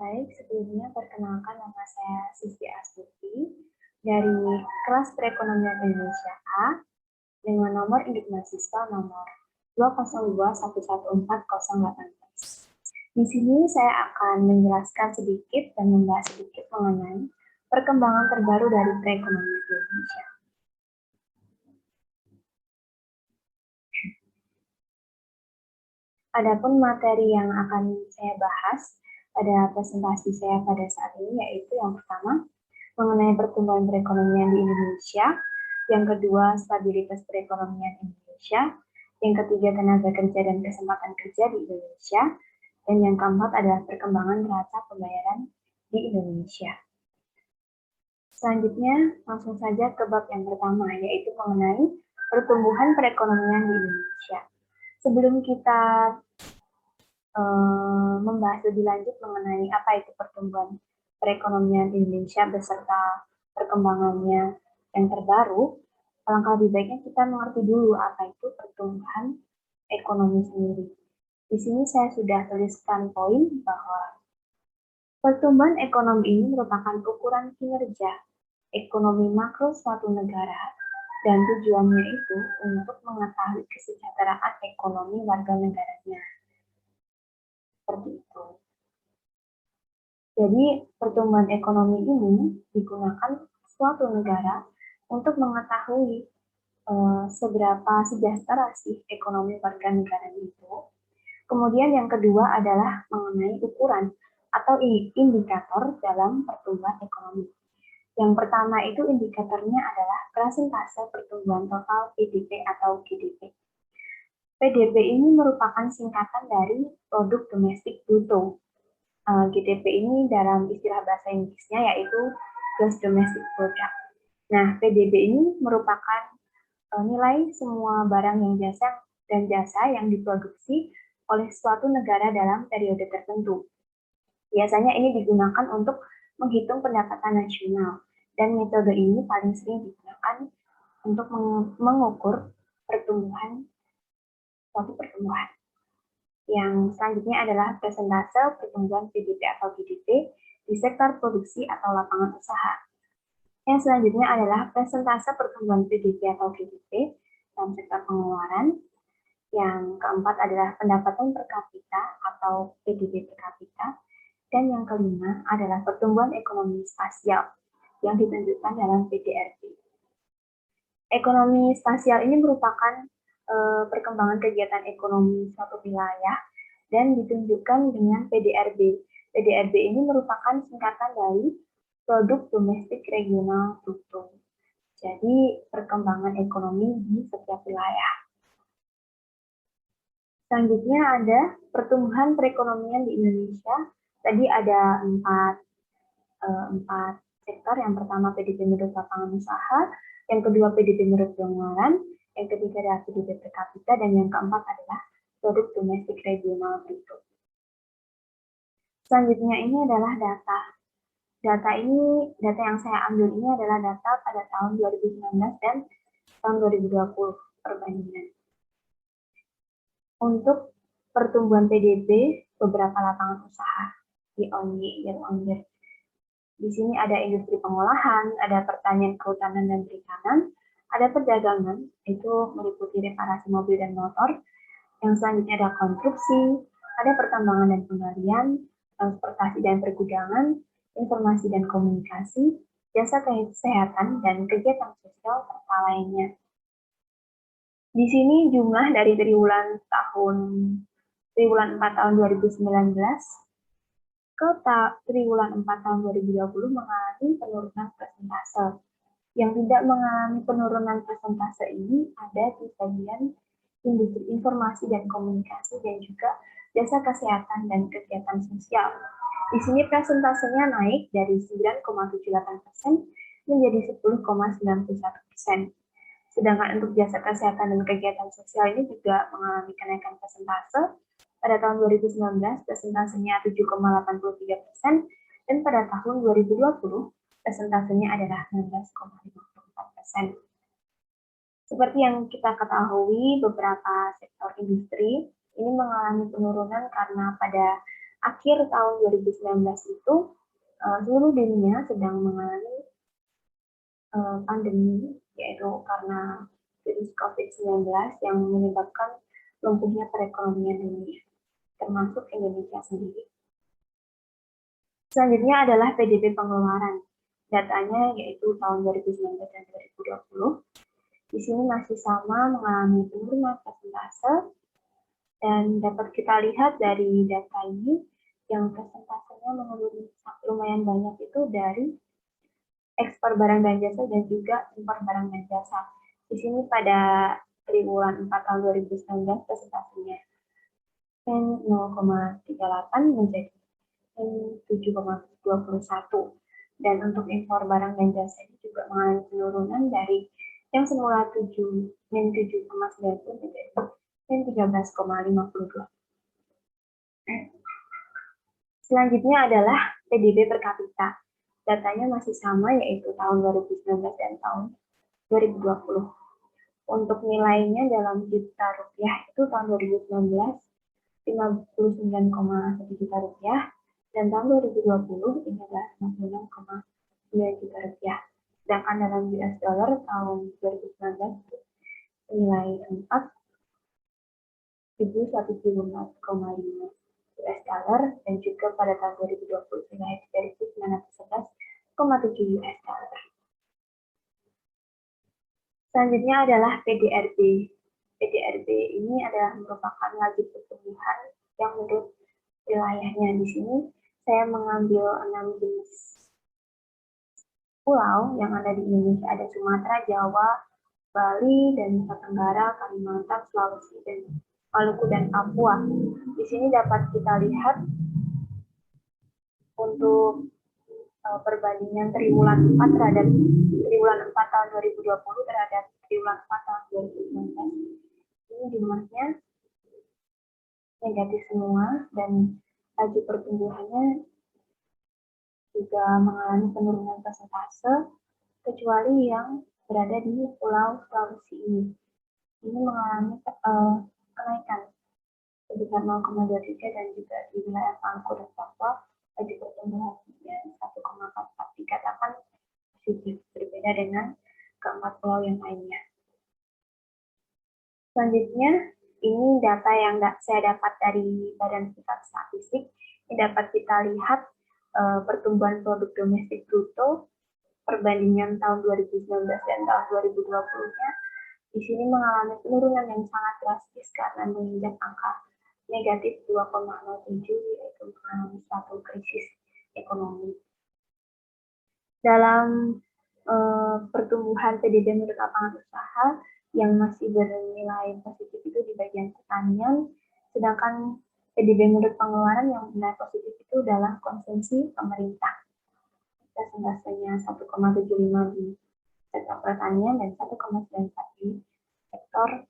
Baik, sebelumnya perkenalkan nama saya Sisi Astuti dari kelas Perekonomian Indonesia A dengan nomor induk mahasiswa nomor 202114018. Di sini saya akan menjelaskan sedikit dan membahas sedikit mengenai perkembangan terbaru dari perekonomian Indonesia. Adapun materi yang akan saya bahas pada presentasi saya pada saat ini yaitu yang pertama, mengenai pertumbuhan perekonomian di Indonesia, yang kedua stabilitas perekonomian Indonesia, yang ketiga tenaga kerja dan kesempatan kerja di Indonesia, dan yang keempat adalah perkembangan neraca pembayaran di Indonesia. Selanjutnya langsung saja ke bab yang pertama, yaitu mengenai pertumbuhan perekonomian di Indonesia. Sebelum kita membahas lebih lanjut mengenai apa itu pertumbuhan perekonomian Indonesia beserta perkembangannya yang terbaru, alangkah lebih baiknya kita mengerti dulu apa itu pertumbuhan ekonomi sendiri. Di sini saya sudah tuliskan poin bahwa pertumbuhan ekonomi ini merupakan ukuran kinerja ekonomi makro suatu negara dan tujuannya itu untuk mengetahui kesejahteraan ekonomi warga negaranya. Seperti itu. Jadi, pertumbuhan ekonomi ini digunakan suatu negara untuk mengetahui seberapa sejahtera sih ekonomi warga negara itu. Kemudian yang kedua adalah mengenai ukuran atau indikator dalam pertumbuhan ekonomi. Yang pertama itu indikatornya adalah persentase pertumbuhan total PDB atau GDP. PDB ini merupakan singkatan dari produk domestik bruto. GDP ini dalam istilah bahasa Inggrisnya yaitu Gross Domestic Product. Nah, PDB ini merupakan nilai semua barang dan jasa yang diproduksi oleh suatu negara dalam periode tertentu. Biasanya ini digunakan untuk menghitung pendapatan nasional, dan metode ini paling sering digunakan untuk mengukur suatu pertumbuhan. Yang selanjutnya adalah persentase pertumbuhan PDB atau GDP di sektor produksi atau lapangan usaha. Yang selanjutnya adalah persentase pertumbuhan PDB atau GDP dalam sektor pengeluaran. Yang keempat adalah pendapatan per kapita atau PDB per kapita. Dan yang kelima adalah pertumbuhan ekonomi spasial yang ditunjukkan dalam PDRB. Ekonomi spasial ini merupakan perkembangan kegiatan ekonomi suatu wilayah dan ditunjukkan dengan PDRB. PDRB ini merupakan singkatan dari Produk Domestik Regional Bruto. Jadi, perkembangan ekonomi di setiap wilayah. Selanjutnya ada pertumbuhan perekonomian di Indonesia. Tadi ada empat sektor. Yang pertama PDB menurut lapangan usaha, yang kedua PDB menurut pengeluaran, yang ketiga adalah PDB per kapita, dan yang keempat adalah produk domestik regional bruto. Selanjutnya ini adalah data. Data yang saya ambil ini adalah data pada tahun 2019 dan tahun 2020 perbandingan. Untuk pertumbuhan PDB beberapa lapangan usaha year on year. Di sini ada industri pengolahan, ada pertanian, kehutanan, dan perikanan, ada perdagangan, itu meliputi reparasi mobil dan motor. Yang selanjutnya ada konstruksi, ada pertambangan dan penggalian, transportasi dan pergudangan, informasi dan komunikasi, jasa kesehatan, dan kegiatan sosial serta lainnya. Di sini jumlah dari triwulan 4 tahun 2019 ke triwulan 4 tahun 2020 mengalami penurunan persentase. Yang tidak mengalami penurunan persentase ini ada di bagian industri informasi dan komunikasi dan juga jasa kesehatan dan kegiatan sosial. Di sini persentasenya naik dari 9,78% menjadi 10,91%. Sedangkan untuk jasa kesehatan dan kegiatan sosial ini juga mengalami kenaikan persentase. Pada tahun 2019, persentasenya 7,83%, dan pada tahun 2020, persentasenya adalah 16,54%. Seperti yang kita ketahui, beberapa sektor industri ini mengalami penurunan karena pada akhir tahun 2019 itu seluruh dunia sedang mengalami pandemi, yaitu karena virus COVID-19 yang menyebabkan lumpuhnya perekonomian dunia, termasuk Indonesia sendiri. Selanjutnya adalah PDB pengeluaran. Datanya yaitu tahun 2019 dan 2020. Di sini masih sama mengalami penurunan persentase, dan dapat kita lihat dari data ini yang persentasenya menurun lumayan banyak itu dari ekspor barang dan jasa dan juga impor barang dan jasa. Di sini pada triwulan 4 tahun 2019 persentasenya 0,38 menjadi 7,21. Dan untuk impor barang dan jasa ini juga mengalami penurunan dari yang semula 7,90 menjadi 13,52. Selanjutnya adalah PDB per kapita. Datanya masih sama, yaitu tahun 2019 dan tahun 2020. Untuk nilainya dalam juta rupiah itu tahun 2019 59,1 juta rupiah, dan tahun 2020 ini adalah 56,9 juta rupiah. Sedangkan dalam US dollar tahun 2019 nilai 4.174,5 US dollar, dan juga pada tahun 2020 nilai 3.911,7 US dollar. Selanjutnya adalah PDRB. PDRB ini adalah merupakan laju pertumbuhan yang menurut wilayahnya. Di sini saya mengambil 6 jenis pulau yang ada di Indonesia. Ada Sumatera, Jawa, Bali, dan Nusa Tenggara, Kalimantan, Sulawesi, dan Maluku, dan Papua. Di sini dapat kita lihat untuk perbandingan triwulan 4 terhadap triwulan 4 tahun 2020 terhadap triwulan 4 tahun 2019. Ini jumlahnya negatif semua, dan laju pertumbuhannya juga mengalami penurunan persentase, kecuali yang berada di Pulau Sulawesi ini. Ini mengalami kenaikan sebesar 0,23, dan juga di wilayah Maluku dan Papua laju pertumbuhannya 1,44, dikatakan positif, berbeda dengan keempat pulau yang lainnya. Selanjutnya, ini data yang saya dapat dari Badan Pusat Statistik. Ini dapat kita lihat pertumbuhan produk domestik bruto perbandingan tahun 2019 dan tahun 2020-nya. Di sini mengalami penurunan yang sangat drastis karena menginjak angka negatif 2,07, yaitu mengalami suatu krisis ekonomi. Dalam pertumbuhan PDB menurut lapangan usaha yang masih bernilai positif itu di bagian pertanian, sedangkan PDB menurut pengeluaran yang bernilai positif itu dalam konsumsi pemerintah. Persentasenya 1,75 di sektor pertanian dan 1,94 di sektor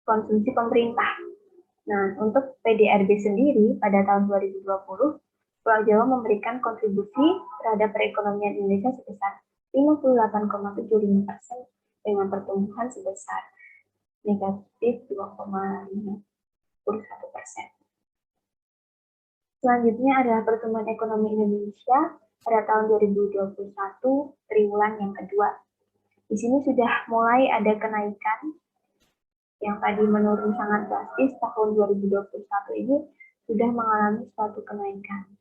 konsumsi pemerintah. Nah, untuk PDRB sendiri pada tahun 2020, Pulau Jawa memberikan kontribusi terhadap perekonomian Indonesia sebesar 58,75% dengan pertumbuhan sebesar negatif 2,51%. Selanjutnya adalah pertumbuhan ekonomi Indonesia pada tahun 2021 triwulan yang kedua. Di sini sudah mulai ada kenaikan yang tadi menurun sangat drastis. Tahun 2021 ini sudah mengalami suatu kenaikan.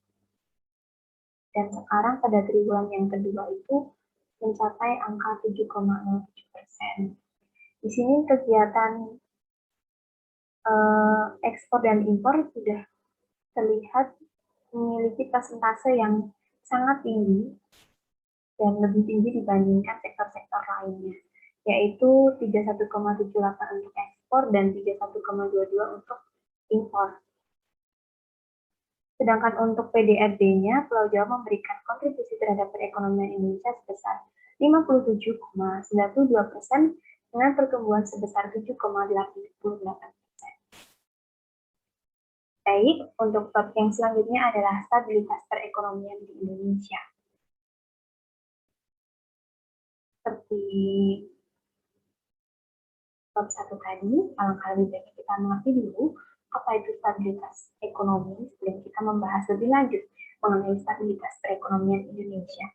Dan sekarang pada triwulan yang kedua itu mencapai angka 7,07%. Di sini kegiatan ekspor dan impor sudah terlihat memiliki persentase yang sangat tinggi dan lebih tinggi dibandingkan sektor-sektor lainnya, yaitu 31,78 untuk ekspor dan 31,22 untuk impor. Sedangkan untuk PDRB-nya, Pulau Jawa memberikan kontribusi terhadap perekonomian Indonesia sebesar 57,92% dengan pertumbuhan sebesar 7,88%. Baik, untuk topik yang selanjutnya adalah stabilitas perekonomian di Indonesia. Seperti bab 1 tadi, alangkah lebih baik kita mengerti dulu Apa itu stabilitas ekonomi sebelum kita membahas lebih lanjut mengenai stabilitas perekonomian Indonesia.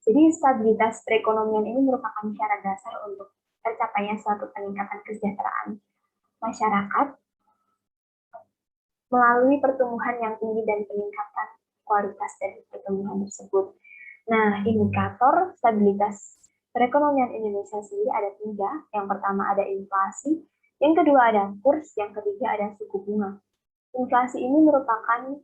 Jadi stabilitas perekonomian ini merupakan syarat dasar untuk tercapainya suatu peningkatan kesejahteraan masyarakat melalui pertumbuhan yang tinggi dan peningkatan kualitas dari pertumbuhan tersebut. Nah, indikator stabilitas perekonomian Indonesia sendiri ada 3. Yang pertama ada inflasi, yang kedua ada kurs, yang ketiga ada suku bunga. Inflasi ini merupakan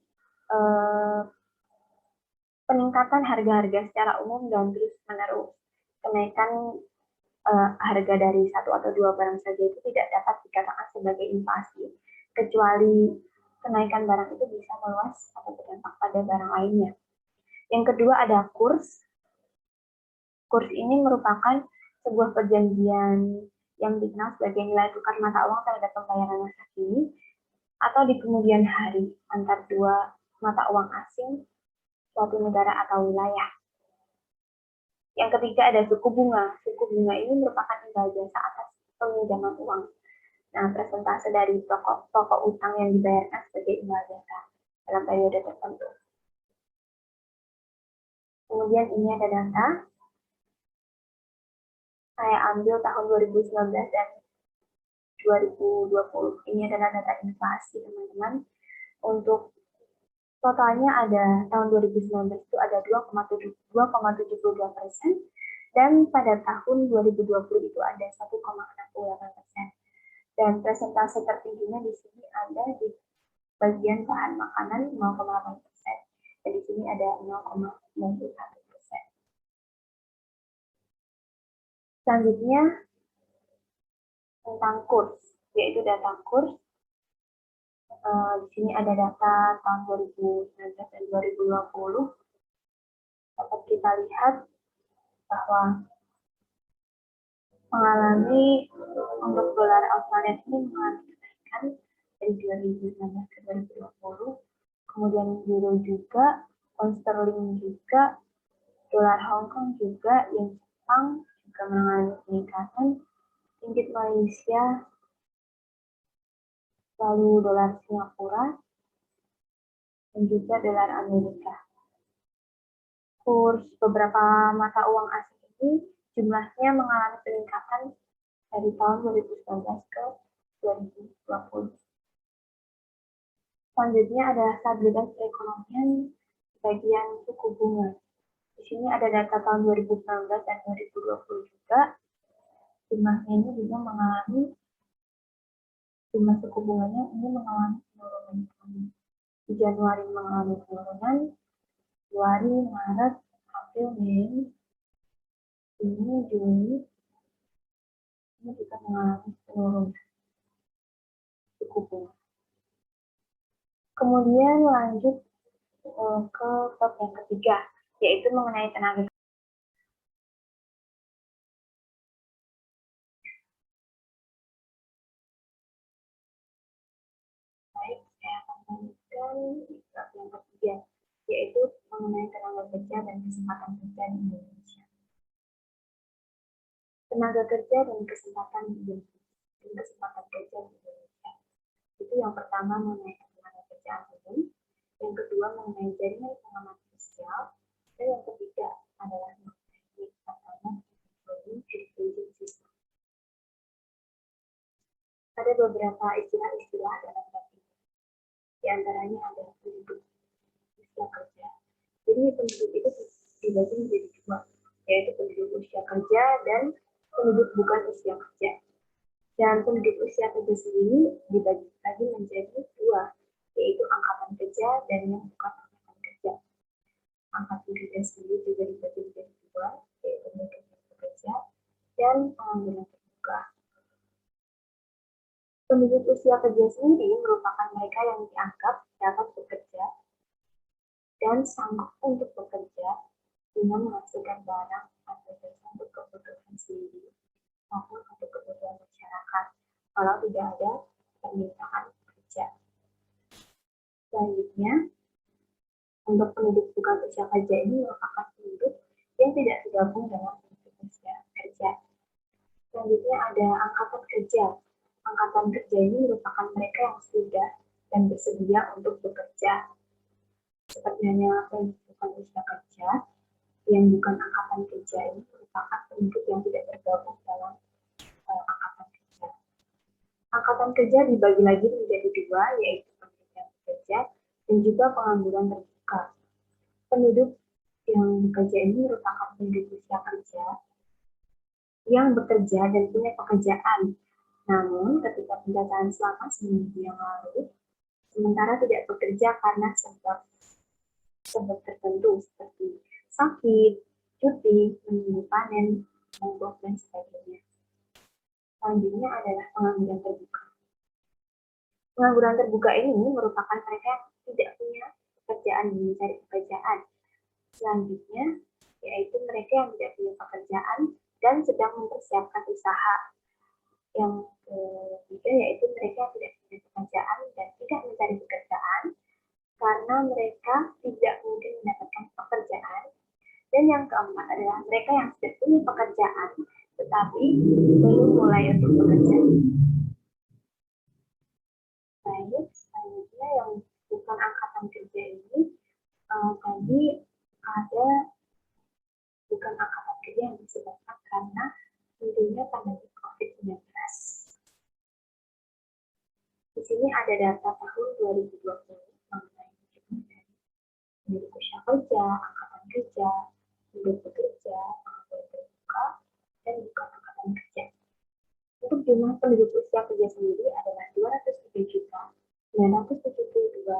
peningkatan harga-harga secara umum dan terus-menerus. Kenaikan harga dari satu atau dua barang saja itu tidak dapat dikatakan sebagai inflasi, kecuali kenaikan barang itu bisa meluas atau berdampak pada barang lainnya. Yang kedua ada kurs. Kurs ini merupakan sebuah perjanjian yang dikenal sebagai nilai tukar mata uang terhadap pembayaran masa kini atau di kemudian hari antar dua mata uang asing suatu negara atau wilayah. Yang ketiga ada suku bunga. Suku bunga ini merupakan imbal jasa atas peminjaman uang. Nah, persentase dari pokok utang yang dibayarkan sebagai imbal jasa dalam periode tertentu. Kemudian ini ada data. Saya ambil tahun 2019 dan 2020. Ini adalah data inflasi, teman-teman. Untuk totalnya ada tahun 2019 itu ada 2,72%, dan pada tahun 2020 itu ada 1,68%. Dan persentase tertingginya di sini ada di bagian bahan makanan 0,8%, dan di sini ada 0,91%. Selanjutnya tentang kurs, yaitu data kurs. Di sini ada data tahun 2019 dan 2020. Dapat kita lihat bahwa mengalami untuk dolar Australia ini mengalami kenaikan dari 2019 ke 2020. Kemudian euro juga, pound sterling juga, dolar Hong Kong juga, yen Jepang juga mengalami peningkatan, ringgit Malaysia, lalu dolar Singapura, dan juga dolar Amerika. Kurs beberapa mata uang asing ini jumlahnya mengalami peningkatan dari tahun 2019 ke 2020. Selanjutnya ada stabilitas perekonomian bagian suku bunga. Di sini ada data tahun 2019 dan 2020 juga. Jumlahnya ini juga mengalami, jumlah suku bunganya ini mengalami penurunan. Di Januari mengalami penurunan, Februari, Maret, April, Mei, Juni, Juli, ini juga mengalami penurunan suku bunga. Kemudian lanjut ke bab yang ketiga, yaitu mengenai tenaga. Baik, saya akan lanjutkan bab yang ketiga, yaitu mengenai tenaga kerja dan kesempatan kerja di Indonesia. Tenaga kerja dan kesempatan kerja di Indonesia. Itu yang pertama mengenai tenaga kerja asing, yang kedua mengenai jaringan pengaman sosial, dan yang ketiga adalah mengenai tatanan education system. Ada beberapa istilah-istilah dalam bab ini. Di antaranya ada penduduk usia kerja. Jadi penduduk itu dibagi menjadi dua, yaitu penduduk usia kerja dan penduduk bukan usia kerja. Dan penduduk usia kerja sendiri dibagi lagi menjadi dua, yaitu angkatan kerja dan yang bukan angkatan kerja. Angkatan kerja sendiri juga dibagi menjadi dua, yaitu penduduk bekerja dan pengangguran terbuka. Penduduk usia kerja sendiri merupakan mereka yang dianggap dapat bekerja dan sanggup untuk bekerja dengan menghasilkan barang atau jasa untuk kebutuhan sendiri maupun untuk kebutuhan masyarakat, kalau tidak ada permintaan kerja. Selanjutnya, untuk penduduk bukan usia kerja ini merupakan penduduk yang tidak tergabung dalam penduduk usia kerja. Selanjutnya ada angkatan kerja. angkatan kerja ini merupakan mereka yang sudah dan bersedia untuk bekerja. Seperti hanya bukan usia kerja, yang bukan angkatan kerja ini merupakan penduduk yang tidak tergabung dalam angkatan kerja. Angkatan kerja dibagi lagi menjadi dua, yaitu penduduk yang bekerja dan juga pengangguran terbuka. Penduduk yang bekerja ini merupakan penduduk usia kerja yang bekerja dan punya pekerjaan. Namun, ketika penjajahan selama seminggu yang lalu, sementara tidak bekerja karena sebab tertentu seperti sakit, cuti, menunggu panen, mogok, dan sebagainya. Selanjutnya adalah pengangguran terbuka. Pengangguran terbuka ini merupakan mereka yang tidak punya pekerjaan dan mencari pekerjaan. Selanjutnya, yaitu mereka yang tidak punya pekerjaan dan sedang mempersiapkan usaha. Yang ketiga yaitu mereka yang tidak punya pekerjaan dan tidak mencari pekerjaan karena mereka tidak mungkin mendapatkan pekerjaan. Dan yang keempat adalah mereka yang sudah punya pekerjaan tetapi belum mulai untuk bekerja. Baik, selanjutnya yang bukan angkatan kerja ini tadi ada bukan angkatan kerja yang disebabkan karena tentunya pandemi COVID-19. Di sini ada data tahun 2020 mengenai penduduk usia kerja, angkatan kerja, penduduk bekerja, pengangguran terbuka, dan bukan angkatan kerja. Untuk jumlah penduduk usia kerja sendiri adalah 203.972.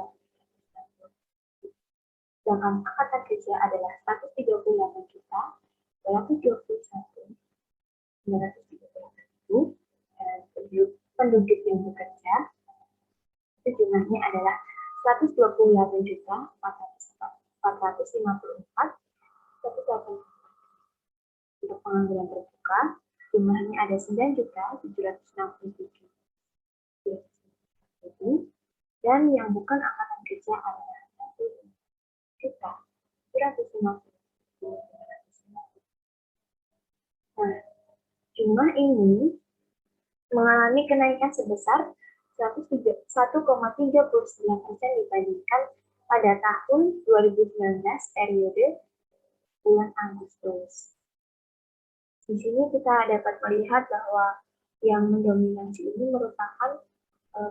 Sedangkan angkatan kerja adalah 138.221.938. Dan penduduk yang bekerja itu jumlahnya adalah 128.454. Untuk pengangguran terbuka jumlahnya ada 9.767.000. Dan yang bukan angkatan kerja adalah 1.750.000. Nah, jumlah ini mengalami kenaikan sebesar 1,39% dibandingkan pada tahun 2019 periode bulan Agustus. Di sini kita dapat melihat bahwa yang mendominasi ini merupakan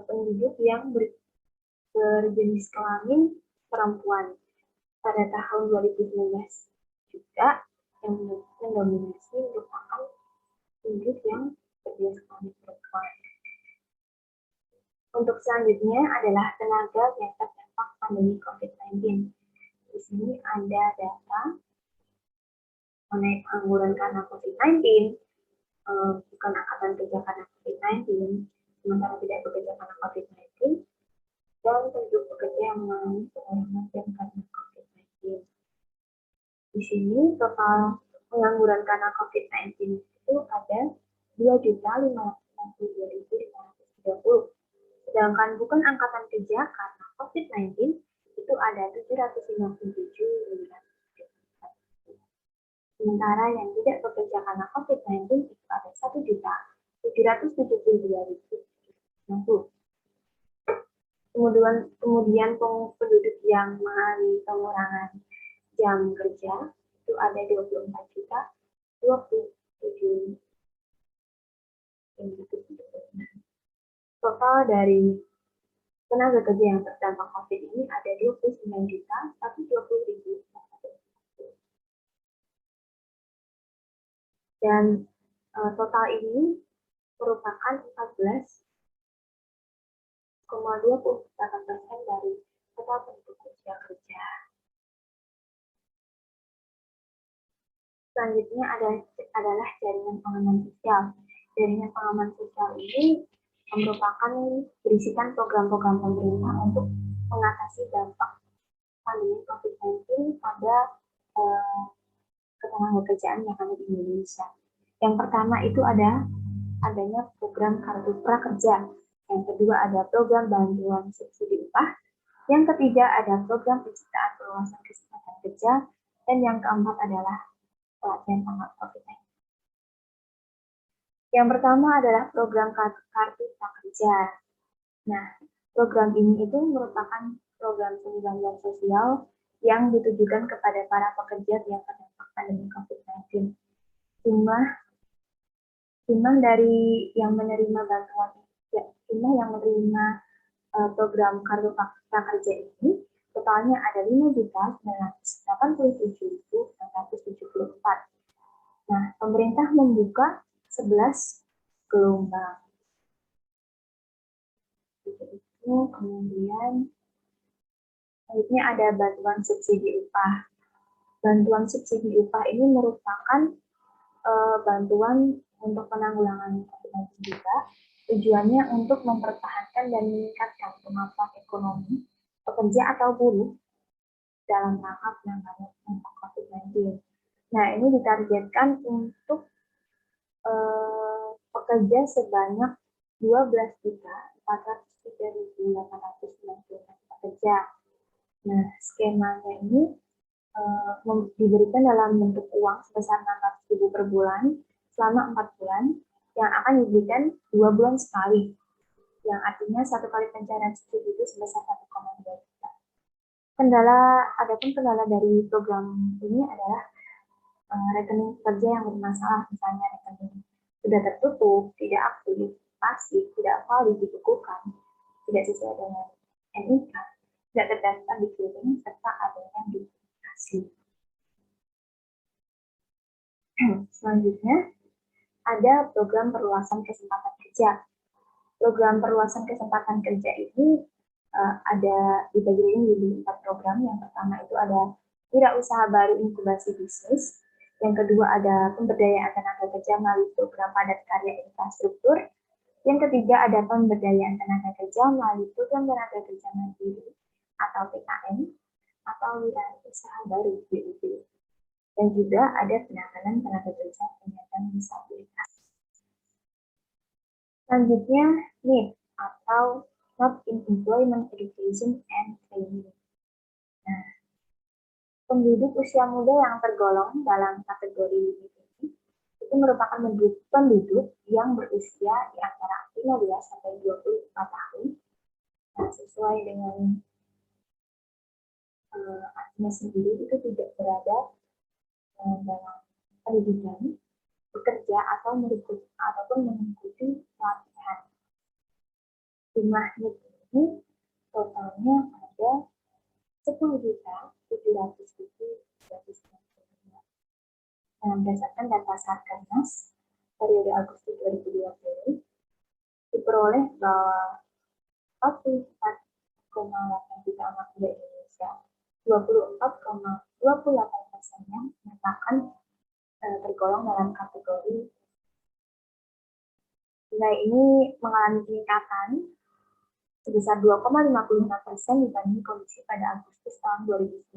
penduduk yang berjenis kelamin perempuan. Pada tahun 2019 juga yang mendominasi merupakan penduduk yang berjenis kelamin perempuan. Untuk selanjutnya adalah tenaga yang terdampak pandemi COVID-19. Di sini ada data mengenai pengangguran karena COVID-19, bukan angkatan kerja karena COVID-19, sementara tidak bekerja karena COVID-19, dan penduduk bekerja yang mengalami pengurangan jam karena COVID-19. Di sini total pengangguran karena COVID-19 itu ada 2.562.530. Sedangkan bukan angkatan kerja karena COVID-19 itu ada 757.000. Sementara yang tidak bekerja karena COVID-19 itu ada 1.772.000. Kemudian penduduk yang mengalami pengurangan jam kerja itu ada 24.027.000. Total dari tenaga kerja yang terdampak COVID ini ada 29.120.000. Dan total ini merupakan 14,28% dari total penduduk usia kerja. Selanjutnya adalah jaringan pengaman sosial. Jaringan pengaman sosial ini merupakan berisikan program-program pemerintah untuk mengatasi dampak pandemi COVID-19 pada ketenagakerjaan yang ada di Indonesia. Yang pertama itu adanya program kartu prakerja. Yang kedua ada program bantuan subsidi upah. Yang ketiga ada program penciptaan perluasan kesempatan kerja. Dan yang keempat adalah pelatihan tanggap COVID-19. Yang pertama adalah program Kartu Prakerja. Nah, program ini itu merupakan program pembangunan sosial yang ditujukan kepada para pekerja yang terdampak pandemi COVID-19. Jumlah dari yang menerima bantuan, jumlah yang menerima program Kartu Prakerja ini totalnya ada 5.987.674. Nah, pemerintah membuka 11 gelombang. Itu kemudian selanjutnya ada bantuan subsidi upah. Bantuan subsidi upah ini merupakan bantuan untuk penanggulangan COVID-19 juga. Tujuannya untuk mempertahankan dan meningkatkan kemampuan ekonomi pekerja atau buruh dalam rangka penanganan COVID-19. Nah, ini ditargetkan untuk pekerja sebanyak 12.403.890 pekerja. Nah, skemanya ini diberikan dalam bentuk uang sebesar 600.000 per bulan selama 4 bulan yang akan diberikan 2 bulan sekali, yang artinya satu kali pencairan subsidi itu sebesar 1,2 juta. Adapun kendala dari program ini adalah rekening pekerja yang bermasalah, misalnya rekening sudah tertutup, tidak aktif, pasif, tidak valid dibekukan, tidak sesuai dengan NIK, tidak terdaftar di rekening, serta adanya duplikasi. Selanjutnya, ada program perluasan kesempatan kerja. Program perluasan kesempatan kerja ini ada dibagi menjadi 4 program. Yang pertama itu ada wirausaha baru inkubasi bisnis. Yang kedua ada pemberdayaan tenaga kerja melalui program padat karya infrastruktur. Yang ketiga ada pemberdayaan tenaga kerja melalui program tenaga kerja mandiri atau PKM atau wirausaha baru WUB. Dan juga ada penanganan tenaga kerja penyandang disabilitas. Selanjutnya, NEET atau Not in Employment Education and Training. Nah, penduduk usia muda yang tergolong dalam kategori ini itu merupakan penduduk yang berusia di antara 15 sampai 24 tahun. Nah, sesuai dengan artinya sendiri itu tidak berada dalam pendidikan, bekerja atau mengikuti pelatihan. Jumlah NEET ini totalnya ada 10.700.392. Nah, berdasarkan data Sarkernas periode Agustus 2020 diperoleh bahwa 44,8 juta anak muda Indonesia, 24,28%-nya menyatakan tergolong dalam kategori. Nilai ini mengalami peningkatan sebesar 2,55% dibanding kondisi pada Agustus tahun 2019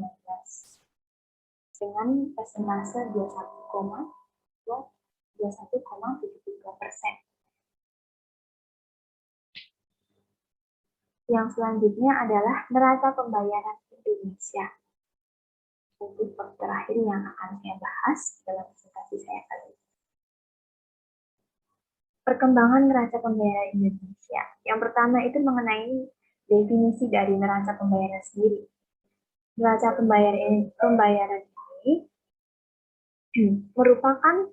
dengan persentase 21,73%. Yang selanjutnya adalah neraca pembayaran Indonesia. Untuk terakhir yang akan saya bahas dalam presentasi saya kali ini. Perkembangan neraca pembayaran Indonesia. Yang pertama itu mengenai definisi dari neraca pembayaran sendiri. Neraca pembayaran ini merupakan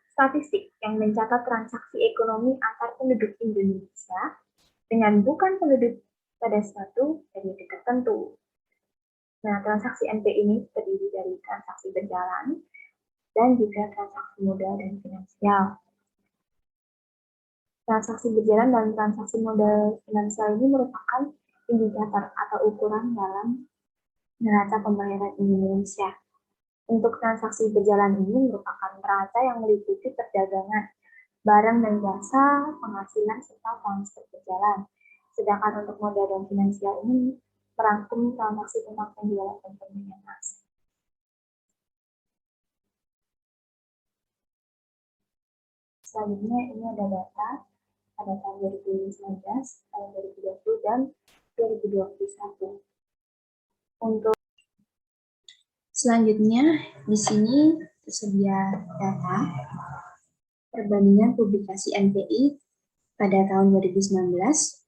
statistik yang mencatat transaksi ekonomi antar penduduk Indonesia dengan bukan penduduk pada suatu periode tertentu. Nah, transaksi NP ini terdiri dari transaksi berjalan dan juga transaksi modal dan finansial. Transaksi berjalan dan transaksi modal finansial ini merupakan indikator atau ukuran dalam neraca pembayaran Indonesia. Untuk transaksi berjalan ini merupakan neraca yang meliputi perdagangan, barang dan jasa, penghasilan, serta transfer berjalan. Sedangkan untuk modal dan finansial ini merangkum transaksi tentang penjualan dan pembelian aset. Selanjutnya ini ada data pada tahun 2019, tahun 2020, dan 2021. Untuk selanjutnya di sini tersedia data perbandingan publikasi NPI pada tahun 2019,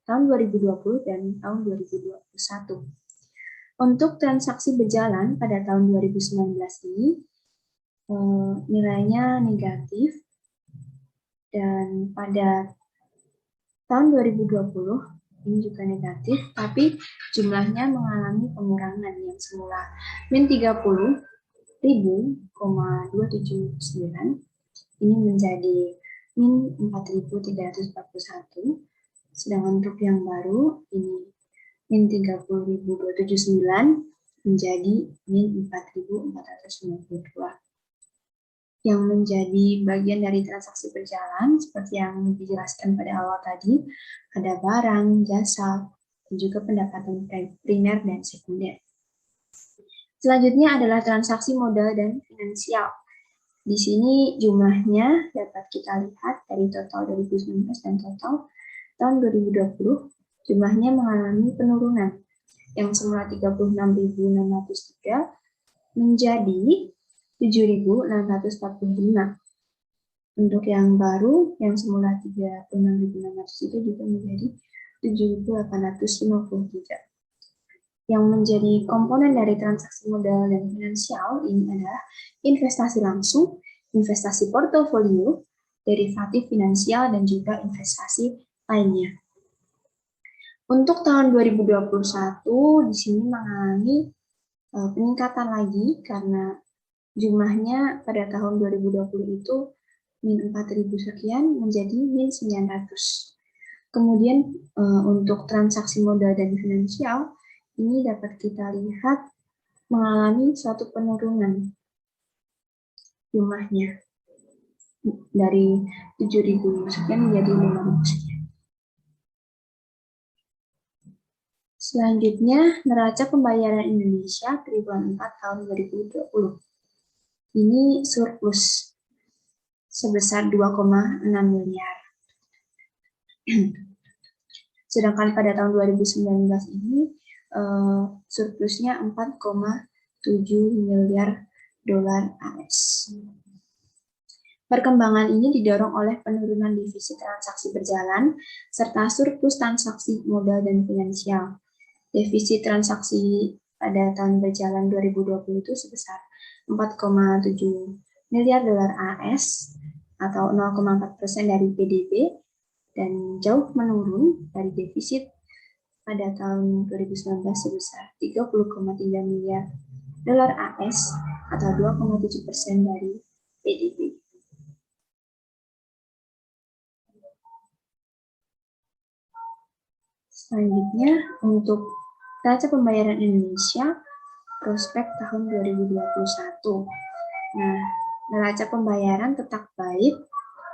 tahun 2020, dan tahun 2021. Untuk transaksi berjalan pada tahun 2019 ini, nilainya negatif, dan pada tahun 2020 ini juga negatif, tapi jumlahnya mengalami pengurangan yang semula min 30.279 ini menjadi min 4.341, sedangkan untuk yang baru ini min 30.279 menjadi min 4.492. Yang menjadi bagian dari transaksi berjalan, seperti yang dijelaskan pada awal tadi, ada barang, jasa, dan juga pendapatan primer dan sekunder. Selanjutnya adalah transaksi modal dan finansial. Di sini jumlahnya dapat kita lihat dari total 2019 dan total tahun 2020, jumlahnya mengalami penurunan yang semula 36.603 menjadi 7.645. Untuk yang baru, yang semula 36.600 itu juga menjadi 7.853. Yang menjadi komponen dari transaksi modal dan finansial ini adalah investasi langsung, investasi portofolio, derivatif finansial, dan juga investasi lainnya. Untuk tahun 2021, di sini mengalami peningkatan lagi karena jumlahnya pada tahun 2020 itu min 4.000 sekian menjadi min 900. Kemudian untuk transaksi modal dan finansial, ini dapat kita lihat mengalami suatu penurunan jumlahnya dari 7.000 sekian menjadi 5.000 sekian. Selanjutnya, neraca pembayaran Indonesia triwulan 4 tahun 2020. Ini surplus sebesar 2,6 miliar. Sedangkan pada tahun 2019 ini surplusnya 4,7 miliar dolar AS. Perkembangan ini didorong oleh penurunan defisit transaksi berjalan serta surplus transaksi modal dan finansial. Defisit transaksi pada tahun berjalan 2020 itu sebesar 4,7 miliar dolar AS atau 0,4% dari PDB dan jauh menurun dari defisit pada tahun 2019 sebesar 30,3 miliar dolar AS atau 2,7% dari PDB. Selanjutnya untuk neraca pembayaran Indonesia prospek tahun 2021. Nah, neraca pembayaran tetap baik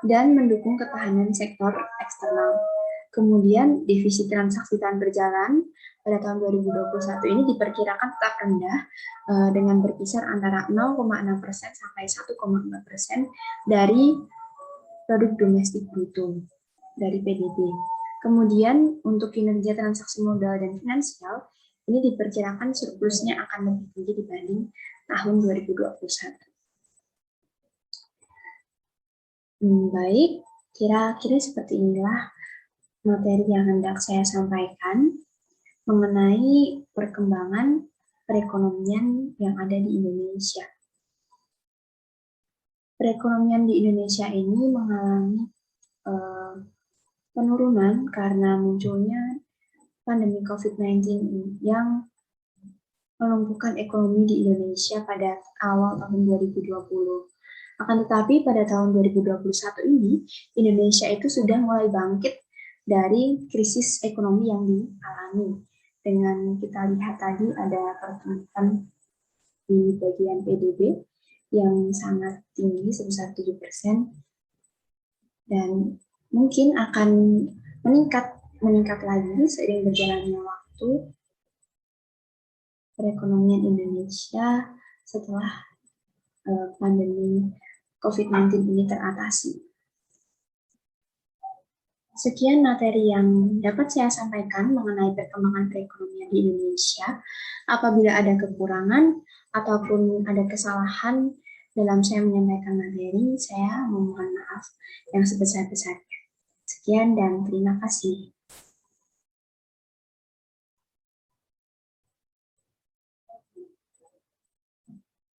dan mendukung ketahanan sektor eksternal. Kemudian, defisit transaksi tahun berjalan pada tahun 2021 ini diperkirakan tetap rendah dengan berkisar antara 0,6% sampai 1,4% dari produk domestik bruto dari PDB. Kemudian, untuk kinerja transaksi modal dan finansial, ini diperkirakan surplusnya akan lebih tinggi dibanding tahun 2021. Baik, kira-kira seperti inilah materi yang hendak saya sampaikan mengenai perkembangan perekonomian yang ada di Indonesia. Perekonomian di Indonesia ini mengalami penurunan karena munculnya pandemi COVID-19 yang melumpuhkan ekonomi di Indonesia pada awal tahun 2020. Akan tetapi pada tahun 2021 ini, Indonesia itu sudah mulai bangkit dari krisis ekonomi yang dialami. Dengan kita lihat tadi ada pertumbuhan di bagian PDB yang sangat tinggi sebesar 7%, dan mungkin akan meningkat lagi seiring berjalannya waktu perekonomian Indonesia setelah pandemi COVID-19 ini teratasi. Sekian materi yang dapat saya sampaikan mengenai perkembangan perekonomian di Indonesia. Apabila ada kekurangan ataupun ada kesalahan Dalam saya menyampaikan materi, saya memohon maaf yang sebesar-besarnya. Sekian dan terima kasih.